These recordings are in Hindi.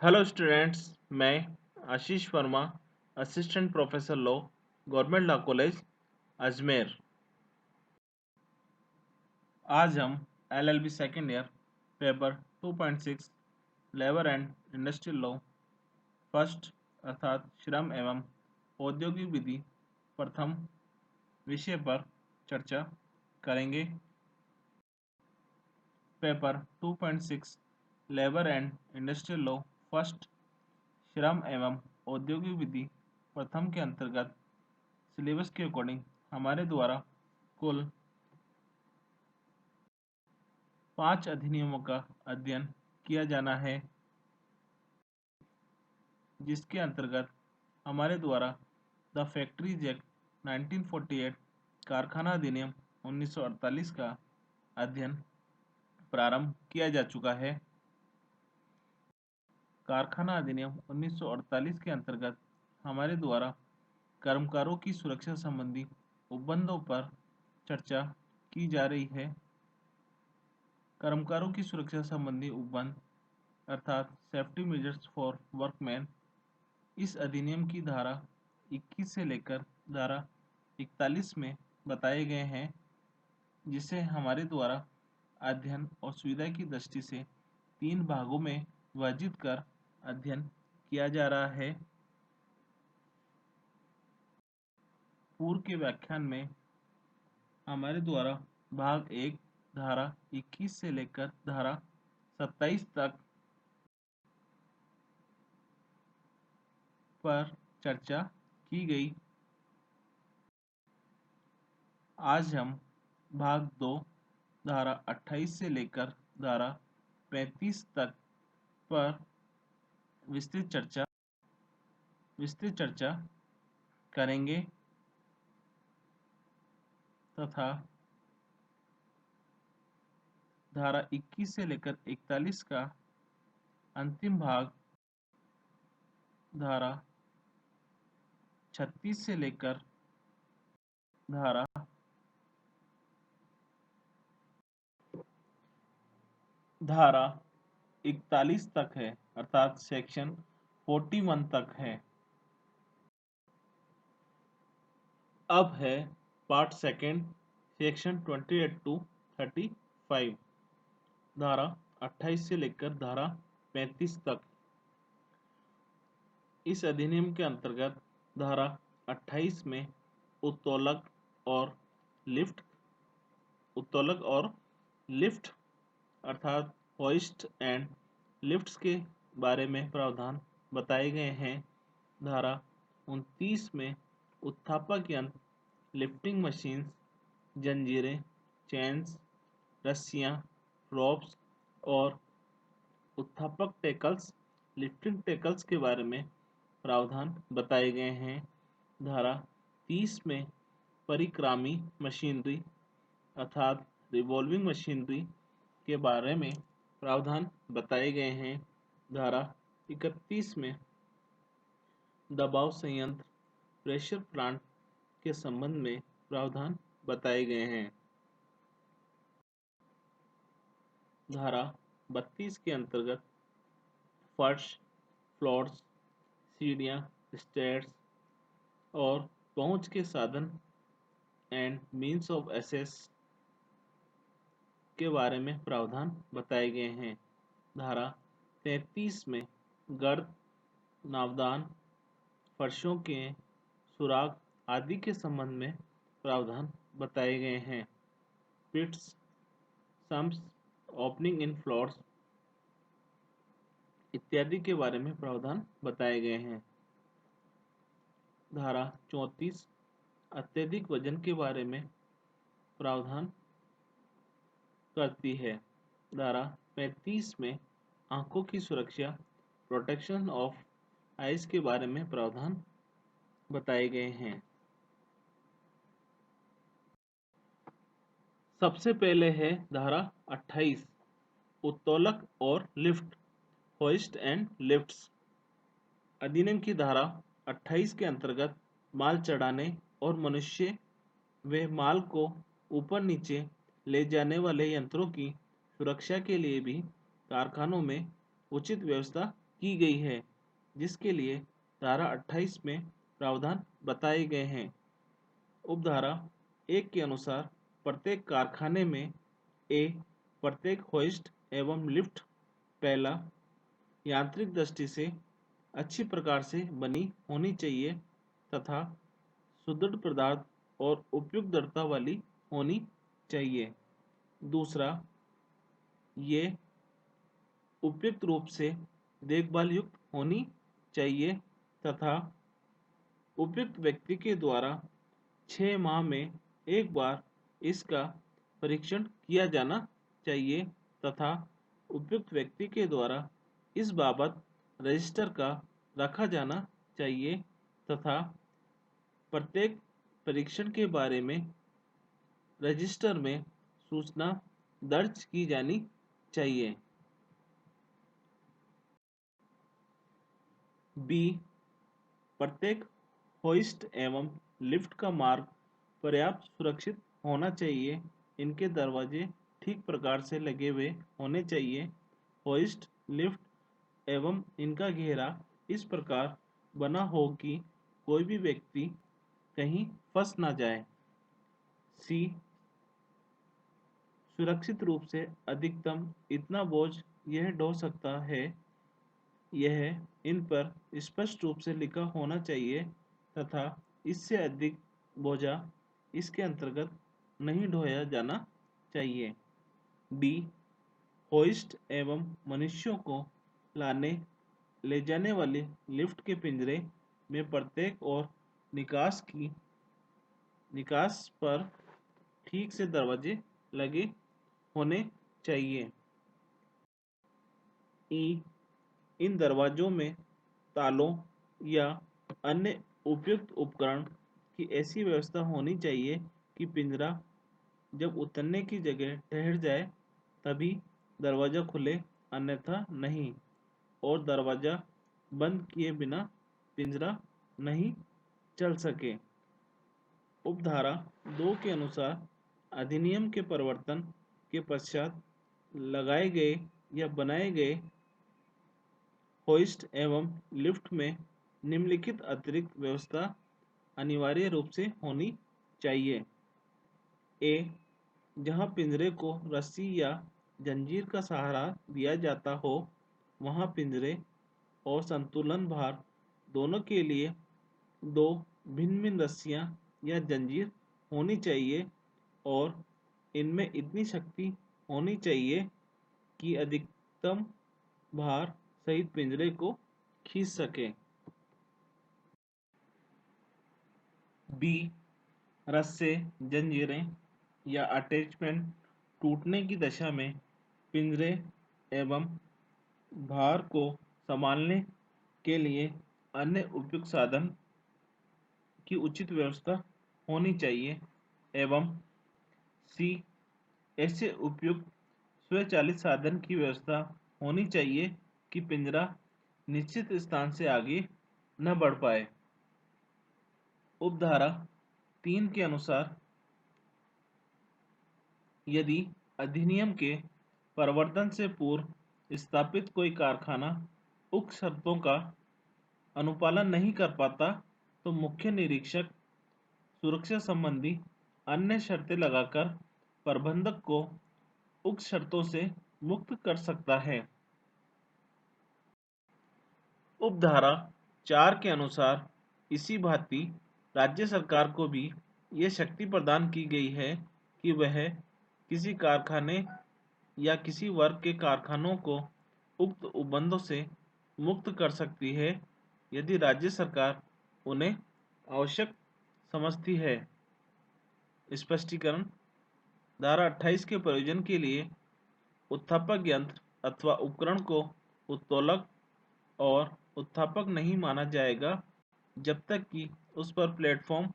हेलो स्टूडेंट्स, मैं Ashish Verma, assistant professor law, government law college Ajmer. आज हम LLB second year paper 2.6 labour and industrial law first अर्थात श्रम एवं औद्योगिक विधि प्रथम विषय पर चर्चा करेंगे। Paper 2.6 labour and industrial law first श्रम एवं औद्योगिक विधि प्रथम के अंतर्गत सिलेबस के अकॉर्डिंग हमारे द्वारा कुल 5 अधिनियमों का अध्ययन किया जाना है, जिसके अंतर्गत हमारे द्वारा द फैक्ट्रीज एक्ट 1948, कारखाना अधिनियम 1948 का अध्ययन प्रारंभ किया जा चुका है। कारखाना अधिनियम 1948 के अंतर्गत हमारे द्वारा कर्मकारों की सुरक्षा संबंधी उपबंधों पर चर्चा की जा रही है। कर्मकारों की सुरक्षा संबंधी उपबंध अर्थात सेफ्टी मेजर्स फॉर वर्कमैन इस अधिनियम की धारा 21 से लेकर धारा 41 में बताए गए हैं, जिसे हमारे द्वारा अध्ययन और सुविधा की दृष्टि से 3 भागों में विभाजित कर अध्ययन किया जा रहा है। पूर्व के व्याख्यान में हमारे द्वारा भाग 1 धारा 21 से लेकर धारा 27 तक पर चर्चा की गई। आज हम भाग 2 धारा 28 से लेकर धारा 35 तक पर विस्तृत चर्चा करेंगे तथा धारा 21 से लेकर 41 का अंतिम भाग धारा 36 से लेकर धारा 41 तक है, अर्थात सेक्शन 41 तक है। अब है पार्ट सेकेंड, सेक्शन 28 टू 35, धारा 28 से लेकर धारा 35 तक। इस अधिनियम के अंतर्गत धारा 28 में उत्तोलक और लिफ्ट अर्थात होइस्ट एंड लिफ्ट्स के बारे में प्रावधान बताए गए हैं। धारा 29 में उत्थापक यंत्र, लिफ्टिंग मशीन्स, जंजीरें, चेन्स, रस्सियां, रोप्स और उत्थापक टेकल्स, लिफ्टिंग टेकल्स के बारे में प्रावधान बताए गए हैं। धारा 30 में परिक्रामी मशीनरी अर्थात रिवॉल्विंग मशीनरी के बारे में प्रावधान बताए गए हैं। धारा 31 में दबाव संयंत्र, प्रेशर प्लांट के संबंध में प्रावधान बताए गए हैं। धारा 32 के अंतर्गत फर्श, फ्लोर्स, सीढ़ियाँ, स्टेयर्स और पहुंच के साधन एंड मीन्स ऑफ एक्सेस के बारे में प्रावधान बताए गए हैं। धारा 33 में गर्त, नावदान, फर्शों के सुराग आदि के संबंध में प्रावधान बताए गए हैं। पिट्स, सम्स, ओपनिंग इन फ्लोर्स इत्यादि के बारे में प्रावधान बताए गए हैं। धारा 34 अत्यधिक वजन के बारे में प्रावधान करती है। धारा 35 में आंखों की सुरक्षा, प्रोटेक्शन ऑफ आइज के बारे में प्रावधान बताए गए हैं। सबसे पहले है धारा 28 उत्तोलक और लिफ्ट, होइस्ट एंड लिफ्ट्स। अधिनियम की धारा 28 के अंतर्गत माल चढ़ाने और मनुष्य व माल को ऊपर नीचे ले जाने वाले यंत्रों की सुरक्षा के लिए भी कारखानों में उचित व्यवस्था की गई है, जिसके लिए धारा 28 में प्रावधान बताए गए हैं। उपधारा 1 के अनुसार प्रत्येक कारखाने में प्रत्येक होइस्ट एवं लिफ्ट पहला यांत्रिक दृष्टि से अच्छी प्रकार से बनी होनी चाहिए तथा सुदृढ़ पदार्थ और उपयुक्त दृढ़ता वाली होनी चाहिए। दूसरा, ये उपयुक्त रूप से देखभाल युक्त होनी चाहिए तथा उपयुक्त व्यक्ति के द्वारा 6 माह में एक बार इसका परीक्षण किया जाना चाहिए तथा उपयुक्त व्यक्ति के द्वारा इस बाबत रजिस्टर का रखा जाना चाहिए तथा प्रत्येक परीक्षण के बारे में रजिस्टर में सूचना दर्ज की जानी चाहिए। बी, प्रत्येक होइस्ट एवं लिफ्ट का मार्ग पर्याप्त सुरक्षित होना चाहिए। इनके दरवाजे ठीक प्रकार से लगे हुए होने चाहिए। होइस्ट, लिफ्ट एवं इनका घेरा इस प्रकार बना हो कि कोई भी व्यक्ति कहीं फंस ना जाए। सी, सुरक्षित रूप से अधिकतम इतना बोझ यह ढो सकता है, यह इन पर स्पष्ट रूप से लिखा होना चाहिए तथा इससे अधिक बोझा इसके अंतर्गत नहीं ढोया जाना चाहिए। डी, होइस्ट एवं मनुष्यों को लाने ले जाने वाले लिफ्ट के पिंजरे में प्रत्येक और निकास पर ठीक से दरवाजे लगे होने चाहिए। ई, इन दरवाजों में तालों या अन्य उपयुक्त उपकरण की ऐसी व्यवस्था होनी चाहिए कि पिंजरा जब उतरने की जगह ठहर जाए तभी दरवाजा खुले, अन्यथा नहीं, और दरवाजा बंद किए बिना पिंजरा नहीं चल सके। उपधारा 2 के अनुसार अधिनियम के परिवर्तन के पश्चात लगाए गए या बनाए गए होइस्ट एवं लिफ्ट में निम्नलिखित अतिरिक्त व्यवस्था अनिवार्य रूप से होनी चाहिए। ए, जहां पिंजरे को रस्सी या जंजीर का सहारा दिया जाता हो, वहां पिंजरे और संतुलन भार दोनों के लिए 2 भिन्न भिन्न रस्सियां या जंजीर होनी चाहिए और इनमें इतनी शक्ति होनी चाहिए कि अधिकतम भार सहित पिंजरे को खींच सके। बी, रस्से, जंजीरें या अटैचमेंट टूटने की दशा में पिंजरे एवं भार को संभालने के लिए अन्य उपयुक्त साधन की उचित व्यवस्था होनी चाहिए। एवं सी, ऐसे उपयुक्त स्वचालित साधन की व्यवस्था होनी चाहिए कि पिंजरा निश्चित स्थान से आगे न बढ़ पाए। उपधारा 3 के अनुसार यदि अधिनियम के प्रवर्तन से पूर्व स्थापित कोई कारखाना उक्त शर्तों का अनुपालन नहीं कर पाता तो मुख्य निरीक्षक सुरक्षा संबंधी अन्य शर्तें लगाकर प्रबंधक को उक्त शर्तों से मुक्त कर सकता है। उपधारा 4 के अनुसार इसी भांति राज्य सरकार को भी ये शक्ति प्रदान की गई है कि वह किसी कारखाने या किसी वर्ग के कारखानों को उक्त उपबंधों से मुक्त कर सकती है यदि राज्य सरकार उन्हें आवश्यक समझती है। स्पष्टीकरण, धारा 28 के प्रयोजन के लिए उत्थापक यंत्र अथवा उपकरण को उत्तोलक और उत्थापक नहीं माना जाएगा जब तक कि उस पर प्लेटफॉर्म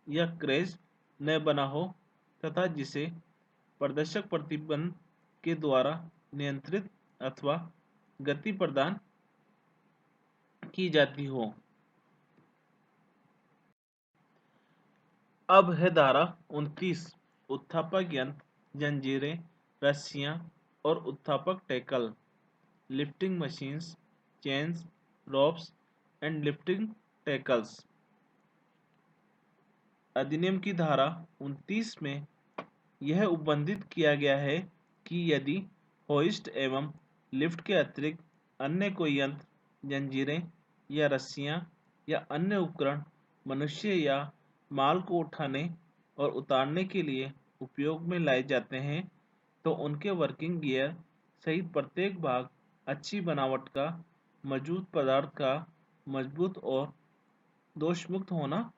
या क्रेज न बना हो तथा जिसे प्रदर्शक प्रतिबंध के द्वारा नियंत्रित अथवा गति प्रदान की जाती हो। अब है धारा 29, उत्थापक यंत्र, जंजीरें, रस्सियां और उत्थापक tackle, lifting machines, chains, ropes and lifting tackles. अधिनियम की धारा 29 में यह उपबंधित किया गया है कि यदि होइस्ट एवं लिफ्ट के अतिरिक्त अन्य कोई यंत्र, जंजीरें या रस्सियां या अन्य उपकरण मनुष्य या माल को उठाने और उतारने के लिए उपयोग में लाए जाते हैं, तो उनके वर्किंग गियर सहित प्रत्येक भाग अच्छी बनावट का, मजबूत पदार्थ का, मजबूत और दोषमुक्त होना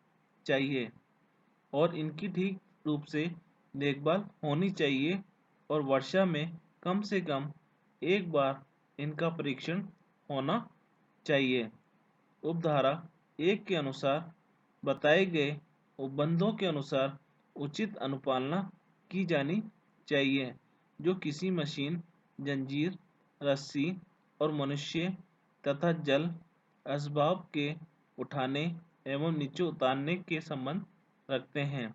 चाहिए और इनकी ठीक रूप से देखभाल होनी चाहिए और वर्षा में कम से कम एक बार इनका परीक्षण होना चाहिए। उपधारा 1 के अनुसार बताए गए उपबंधों के अनुसार उचित अनुपालना की जानी चाहिए, जो किसी मशीन, जंजीर, रस्सी और मनुष्य तथा जल असबाब के उठाने एवं नीचे उतारने के संबंध रखते हैं।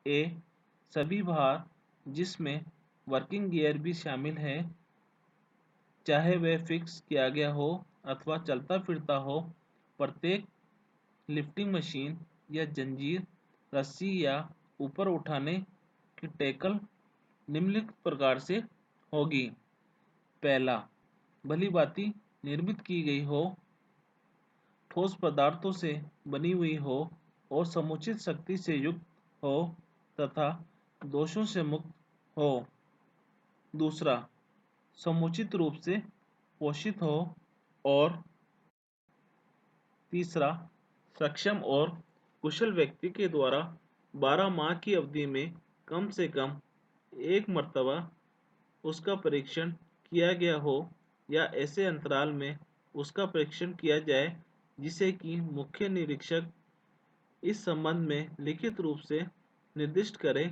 ए सभी भार जिसमें वर्किंग गियर भी शामिल है, चाहे वह फिक्स किया गया हो अथवा चलता फिरता हो, प्रत्येक लिफ्टिंग मशीन या जंजीर, रस्सी या ऊपर उठाने की टैकल निम्नलिखित प्रकार से होगी। पहला, भली भांति निर्मित की गई हो, ठोस पदार्थों से बनी हुई हो और समुचित शक्ति से युक्त हो तथा दोषों से मुक्त हो। दूसरा, समुचित रूप से पोषित हो। और तीसरा, सक्षम और कुशल व्यक्ति के द्वारा 12 माह की अवधि में कम से कम एक मर्तबा उसका परीक्षण किया गया हो या ऐसे अंतराल में उसका परीक्षण किया जाए जिसे कि मुख्य निरीक्षक इस संबंध में लिखित रूप से निर्दिष्ट करे।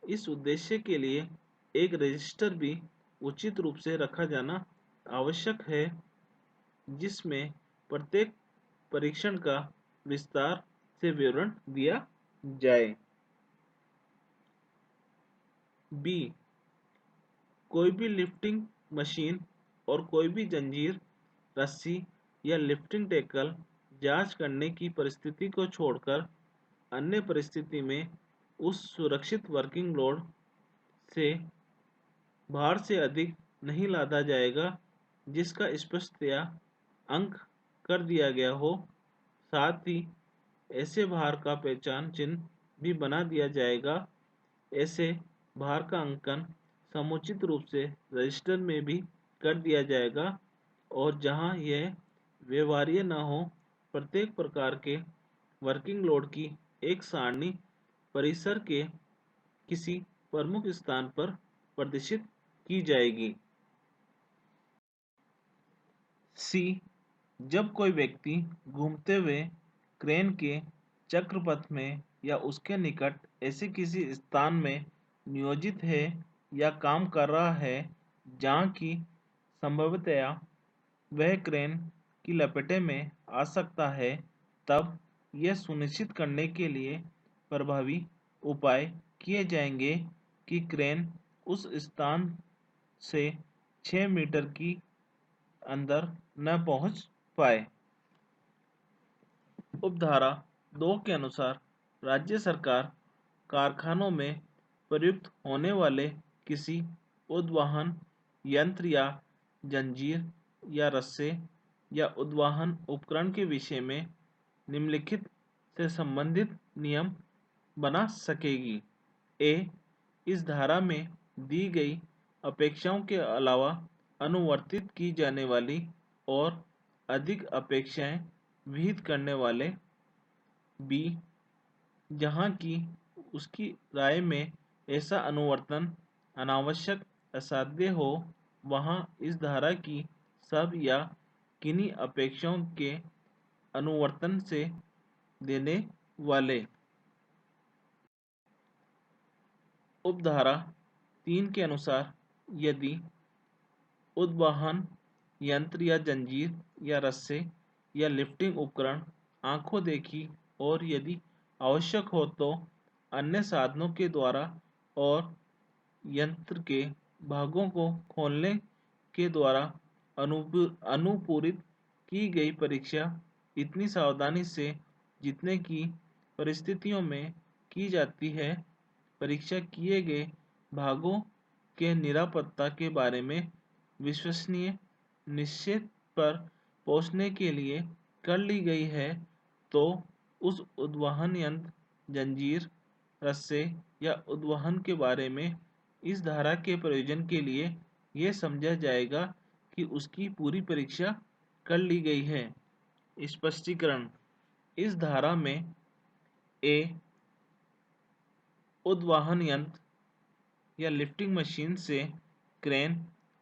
इस उद्देश्य के लिए एक रजिस्टर भी उचित रूप से रखा जाना आवश्यक है, जिसमें प्रत्येक परीक्षण का विस्तार से विवरण दिया जाए। बी, कोई भी लिफ्टिंग मशीन और कोई भी जंजीर, रस्सी या लिफ्टिंग टैकल जांच करने की परिस्थिति को छोड़कर अन्य परिस्थिति में उस सुरक्षित वर्किंग लोड से भार से अधिक नहीं लादा जाएगा जिसका स्पष्टतया अंक कर दिया गया हो। साथ ही ऐसे भार का पहचान चिन्ह भी बना दिया जाएगा। ऐसे भार का अंकन समुचित रूप से रजिस्टर में भी कर दिया जाएगा और जहां यह व्यवहार्य न हो, प्रत्येक प्रकार के वर्किंग लोड की एक सारणी परिसर के किसी प्रमुख स्थान पर प्रदर्शित की जाएगी। सी, जब कोई व्यक्ति घूमते हुए क्रेन के चक्रपथ में या उसके निकट ऐसे किसी स्थान में नियोजित है या काम कर रहा है जहाँ की संभवतया वह क्रेन की लपेटे में आ सकता है, तब यह सुनिश्चित करने के लिए प्रभावी उपाय किए जाएंगे कि क्रेन उस स्थान से 6 मीटर की अंदर न पहुंच पाए। उपधारा 2 के अनुसार राज्य सरकार कारखानों में प्रयुक्त होने वाले किसी उद्वाहन यंत्र या जंजीर या रस्से या उद्वाहन उपकरण के विषय में निम्नलिखित से संबंधित नियम बना सकेगी। ए, इस धारा में दी गई अपेक्षाओं के अलावा अनुवर्तित की जाने वाली और अधिक अपेक्षाएं विहित करने वाले। बी, जहाँ की उसकी राय में ऐसा अनुवर्तन अनावश्यक असाध्य हो, वहाँ इस धारा की सब या किन्हीं अपेक्षाओं के अनुवर्तन से देने वाले। उपधारा 3 के अनुसार यदि उद्वाहन यंत्र या जंजीर या रस्से या लिफ्टिंग उपकरण आंखों देखी और यदि आवश्यक हो तो अन्य साधनों के द्वारा और यंत्र के भागों को खोलने के द्वारा अनुपूरित की गई परीक्षा इतनी सावधानी से जितने की परिस्थितियों में की जाती है। परीक्षा किए गए भागों के निरापत्ता के बारे में विश्वसनीय निश्चित पर पहुंचने के लिए कर ली गई है, तो उस उद्वहन यंत्र, जंजीर, रस्से या उद्वहन के बारे में इस धारा के प्रयोजन के लिए यह समझा जाएगा कि उसकी पूरी परीक्षा कर ली गई है। स्पष्टीकरण: इस धारा में ए उद्वहन यंत्र या लिफ्टिंग मशीन से क्रेन,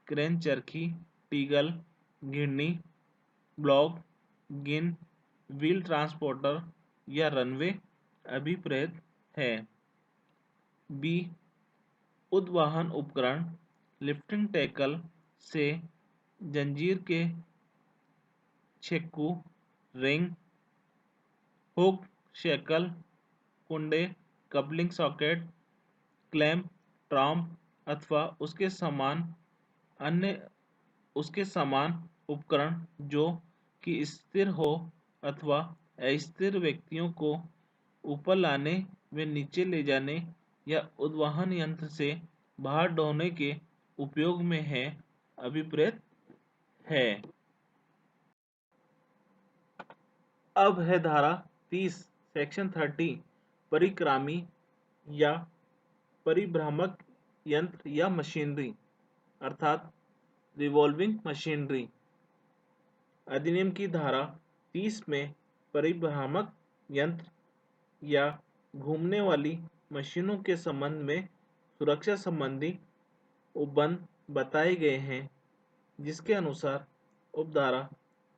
क्रेन चरखी, टीगल, घिरनी, ब्लॉक, गिन, व्हील ट्रांसपोर्टर या रनवे अभिप्रेत है। बी उद्वहन उपकरण लिफ्टिंग टैकल से जंजीर के छेक्कू, रिंग, हुक, शेकल, कुंडे, कपलिंग सॉकेट, क्लैंप, ट्रॉम्प अथवा उसके समान उपकरण जो कि स्थिर हो अथवा अस्थिर व्यक्तियों को ऊपर लाने व नीचे ले जाने या उद्वहन यंत्र से बाहर ढोने के उपयोग में है, अभिप्रेत है। अब है धारा 30 सेक्शन 30 परिक्रामी या परिभ्रामक यंत्र या मशीनरी अर्थात रिवॉल्विंग मशीनरी। अधिनियम की धारा 30 में परिभ्रामक यंत्र या घूमने वाली मशीनों के संबंध में सुरक्षा संबंधी उपबंध बताए गए हैं, जिसके अनुसार उपधारा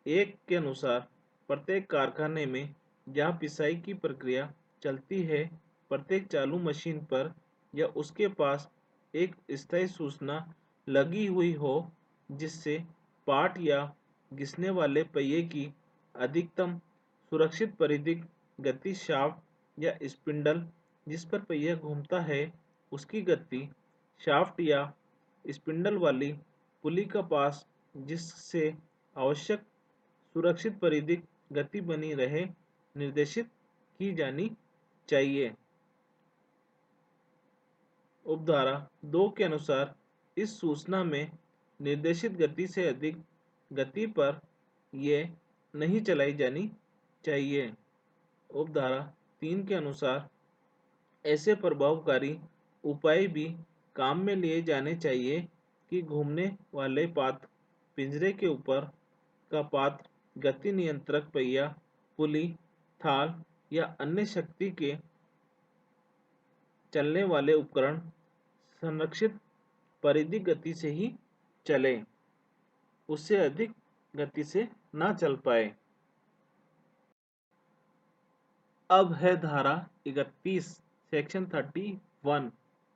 1 के अनुसार प्रत्येक कारखाने में जहाँ पिसाई की प्रक्रिया चलती है, प्रत्येक चालू मशीन पर या उसके पास एक स्थायी सूचना लगी हुई हो जिससे पार्ट या घिसने वाले पहिए की अधिकतम सुरक्षित परिधि गति शाफ्ट या स्पिंडल जिस पर पहिया घूमता है उसकी गति शाफ्ट या स्पिंडल वाली पुली का पास जिससे आवश्यक सुरक्षित परिधि गति बनी रहे निर्देशित की जानी चाहिए। उपधारा 2 के अनुसार इस सूचना में निर्देशित गति से अधिक गति पर यह नहीं चलाई जानी चाहिए। उपधारा 3 के अनुसार ऐसे प्रभावकारी उपाय भी काम में लिए जाने चाहिए कि घूमने वाले पात्र पिंजरे के ऊपर का पात्र गति नियंत्रक पहिया, पुली, थाल या अन्य शक्ति के चलने वाले उपकरण संरक्षित परिधि गति से ही चले, उससे अधिक गति से ना चल पाए। अब है धारा 31 सेक्शन 31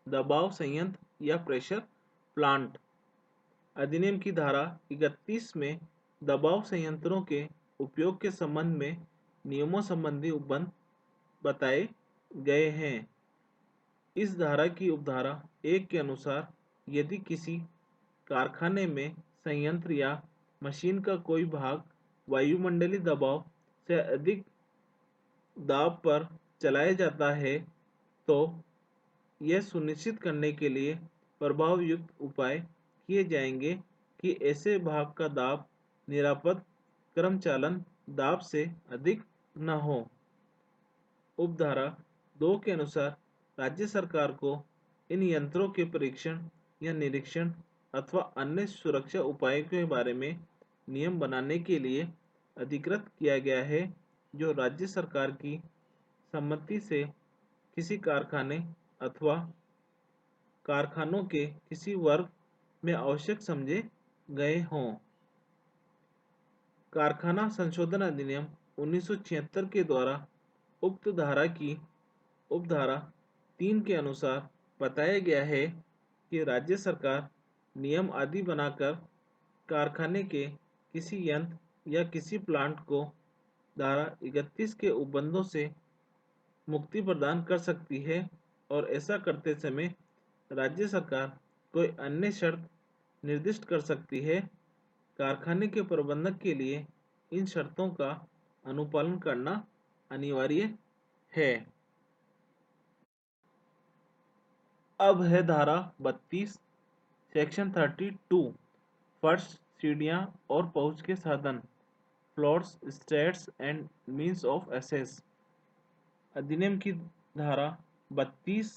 दबाव संयंत्र या प्रेशर प्लांट। अधिनियम की धारा 31 में दबाव संयंत्रों के उपयोग के संबंध में नियमों संबंधी उपबंध बताए गए हैं। इस धारा की उपधारा 1 के अनुसार यदि किसी कारखाने में संयंत्र या मशीन का कोई भाग वायुमंडलीय दबाव से अधिक दाब पर चलाया जाता है, तो यह सुनिश्चित करने के लिए प्रभाव युक्त उपाय किए जाएंगे कि ऐसे भाग का दाब निरापद क्रमचालन दाब से अधिक न हो। उपधारा 2 के अनुसार राज्य सरकार को इन यंत्रों के परीक्षण या निरीक्षण अथवा अन्य सुरक्षा उपायों के बारे में नियम बनाने के लिए अधिकृत किया गया है, जो राज्य सरकार की सम्मति से किसी कारखाने अथवा कारखानों के किसी वर्ग में आवश्यक समझे गए हों। कारखाना संशोधन अधिनियम 1976 के द्वारा उक्त धारा की उपधारा 3 के अनुसार बताया गया है कि राज्य सरकार नियम आदि बनाकर कारखाने के किसी यंत्र या किसी प्लांट को धारा 31 के उपबंधों से मुक्ति प्रदान कर सकती है और ऐसा करते समय राज्य सरकार कोई अन्य शर्त निर्दिष्ट कर सकती है। कारखाने के प्रबंधक के लिए इन शर्तों का अनुपालन करना अनिवार्य है। अब है धारा 32 सेक्शन 32 फर्श, सीढ़ियां और पहुंच के साधन, floors, stairs and means of access. अधिनियम की धारा 32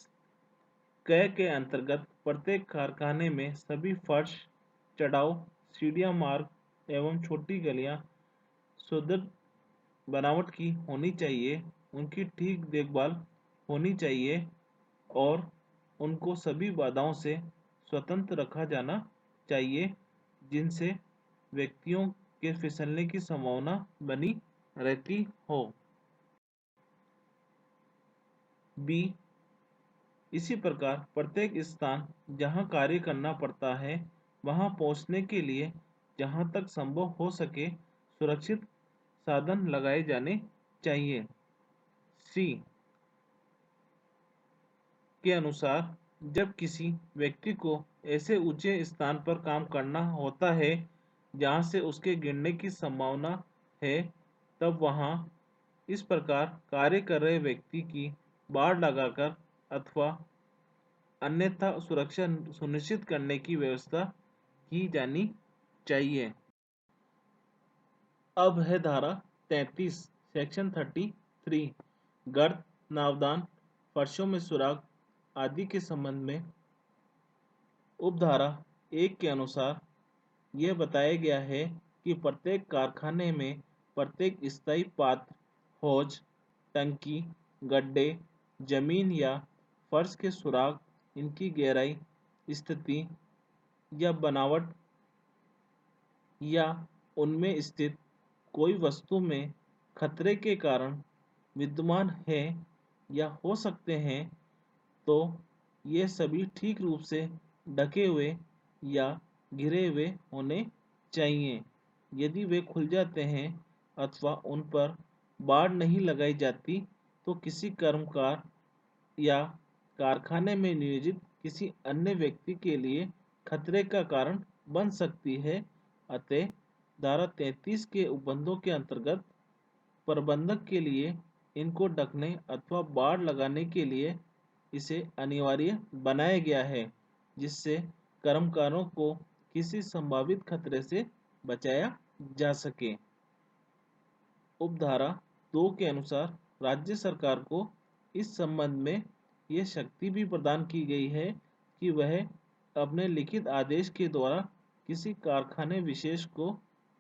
क के अंतर्गत प्रत्येक कारखाने में सभी फर्श, चढ़ाव, सीढ़ियां, मार्ग एवं छोटी गलियां सुदृढ़ बनावट की होनी चाहिए, उनकी ठीक देखभाल होनी चाहिए और उनको सभी बाधाओं से स्वतंत्र रखा जाना चाहिए जिनसे व्यक्तियों के फिसलने की संभावना बनी रहती हो। बी, इसी प्रकार प्रत्येक स्थान जहां कार्य करना पड़ता है वहां पहुंचने के लिए जहां तक संभव हो सके सुरक्षित साधन लगाए जाने चाहिए। सी के अनुसार जब किसी व्यक्ति को ऐसे ऊंचे स्थान पर काम करना होता है जहां से उसके गिरने की संभावना है तब वहां इस प्रकार कार्य कर रहे व्यक्ति की बाड़ लगाकर अथवा अन्यथा सुरक्षा सुनिश्चित करने की व्यवस्था की जानी चाहिए। अब है धारा 33 सेक्शन 33 गर्त, नावदान, फर्शों में सुराग आदि के संबंध में। उपधारा 1 के अनुसार यह बताया गया है कि प्रत्येक कारखाने में प्रत्येक स्थायी पात्र, हौज, टंकी, गड्ढे, जमीन या फर्श के सुराग, इनकी गहराई, स्थिति या बनावट या उनमें स्थित कोई वस्तु में खतरे के कारण विद्यमान है या हो सकते हैं तो ये सभी ठीक रूप से ढके हुए या घिरे हुए होने चाहिए। यदि वे खुल जाते हैं अथवा उन पर बाड़ नहीं लगाई जाती तो किसी कर्मकार या कारखाने में नियोजित किसी अन्य व्यक्ति के लिए खतरे का कारण बन सकती है। अतः धारा 33 के उपबंधों के अंतर्गत प्रबंधक के लिए इनको ढकने अथवा बाड़ लगाने के लिए इसे अनिवार्य बनाया गया है जिससे कर्मकारों को किसी संभावित खतरे से बचाया जा सके। उपधारा 2 के अनुसार राज्य सरकार को इस संबंध में यह शक्ति भी प्रदान की गई है कि वह अपने लिखित आदेश के द्वारा किसी कारखाने विशेष को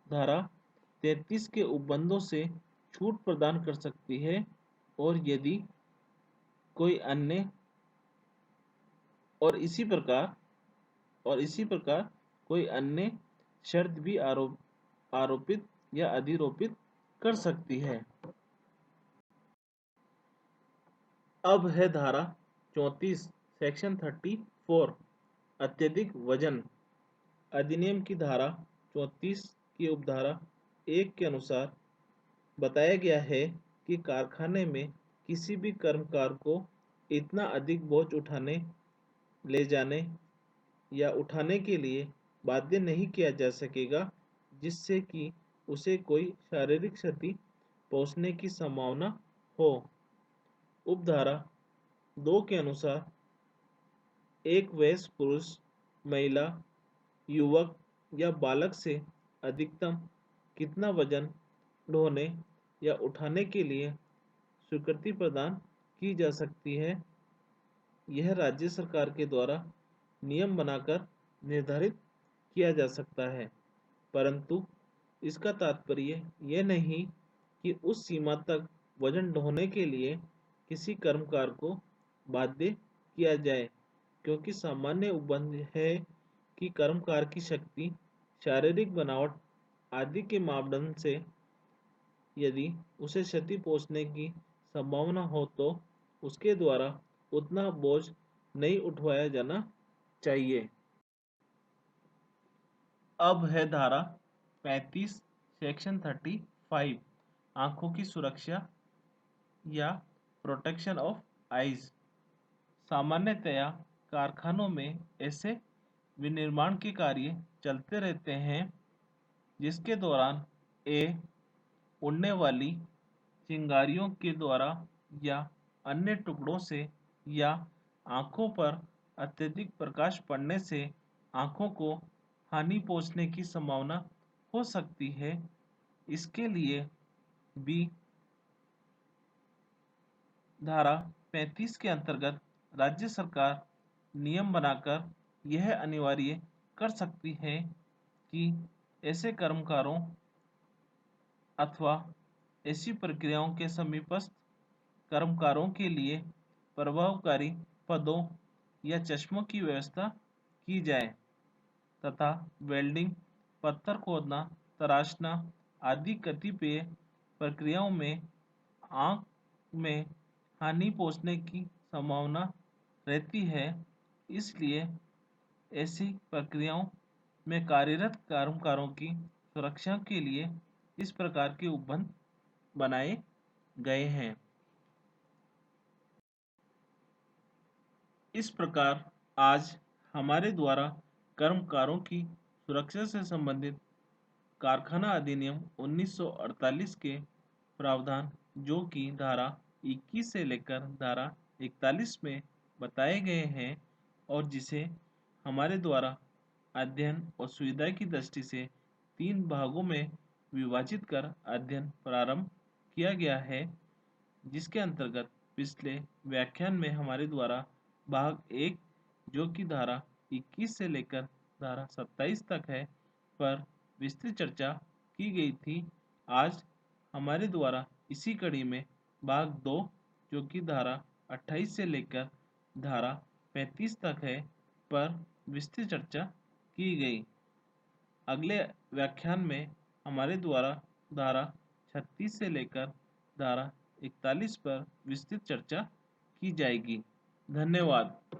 धारा 33 के उपबंधों से छूट प्रदान कर सकती है और यदि कोई अन्य और इसी प्रकार कोई अन्य शर्त भी आरोपित या अधिरोपित कर सकती है। अब है धारा 34 सेक्शन 34 अत्यधिक वजन। अधिनियम की धारा 34 की उपधारा 1 के अनुसार बताया गया है कि कारखाने में किसी भी कर्मकार को इतना अधिक बोझ उठाने, ले जाने या उठाने के लिए बाध्य नहीं किया जा सकेगा जिससे कि उसे कोई शारीरिक क्षति पहुंचने की संभावना हो। उपधारा 2 के अनुसार एक वयस्क पुरुष, महिला, युवक या बालक से अधिकतम कितना वजन ढोने या उठाने के लिए स्वीकृति प्रदान की जा सकती है यह राज्य सरकार के द्वारा नियम बनाकर निर्धारित किया जा सकता है, परंतु इसका तात्पर्य यह नहीं कि उस सीमा तक वजन ढोने के लिए किसी कर्मकार को बाध्य किया जाए क्योंकि सामान्य उपबंध है कि कर्मकार की शक्ति, शारीरिक बनावट आदि के मापदंड से यदि उसे क्षति पहुंचने की संभावना हो तो उसके द्वारा उतना बोझ नहीं उठवाया जाना चाहिए। अब है धारा 35 सेक्शन 35 आंखों की सुरक्षा या प्रोटेक्शन ऑफ आईज। सामान्यतया कारखानों में ऐसे विनिर्माण के कार्य चलते रहते हैं जिसके दौरान ए उड़ने वाली चिंगारियों के द्वारा या अन्य टुकड़ों से या आंखों पर अत्यधिक प्रकाश पड़ने से आंखों को हानि पहुंचने की संभावना हो सकती है। इसके लिए बी धारा 35 के अंतर्गत राज्य सरकार नियम बनाकर यह अनिवार्य कर सकती है कि ऐसे कर्मकारों अथवा ऐसी प्रक्रियाओं के समीपस्थ कर्मकारों के लिए प्रभावकारी पदों या चश्मों की व्यवस्था की जाए तथा वेल्डिंग, पत्थर खोदना, तराशना आदि कतिपय प्रक्रियाओं में आंख में हानि पहुंचने की संभावना रहती है। इसलिए ऐसी प्रक्रियाओं में कार्यरत कर्मकारों की सुरक्षा के लिए इस प्रकार के उपबंध बनाए गए हैं। इस प्रकार आज हमारे द्वारा कर्मकारों की सुरक्षा से संबंधित कारखाना अधिनियम 1948 के प्रावधान जो कि धारा 21 से लेकर धारा 41 में बताए गए हैं और जिसे हमारे द्वारा अध्ययन और सुविधा की दृष्टि से 3 भागों में विभाजित कर अध्ययन प्रारंभ किया गया है, जिसके अंतर्गत पिछले व्याख्यान में हमारे द्वारा भाग 1 जो कि धारा 21 से लेकर धारा 27 तक है पर विस्तृत चर्चा की गई थी। आज हमारे द्वारा इसी कड़ी में भाग 2 जो कि धारा 28 से लेकर धारा 35 तक है पर विस्तृत चर्चा की गई। अगले व्याख्यान में हमारे द्वारा धारा 36 से लेकर धारा 41 पर विस्तृत चर्चा की जाएगी। धन्यवाद।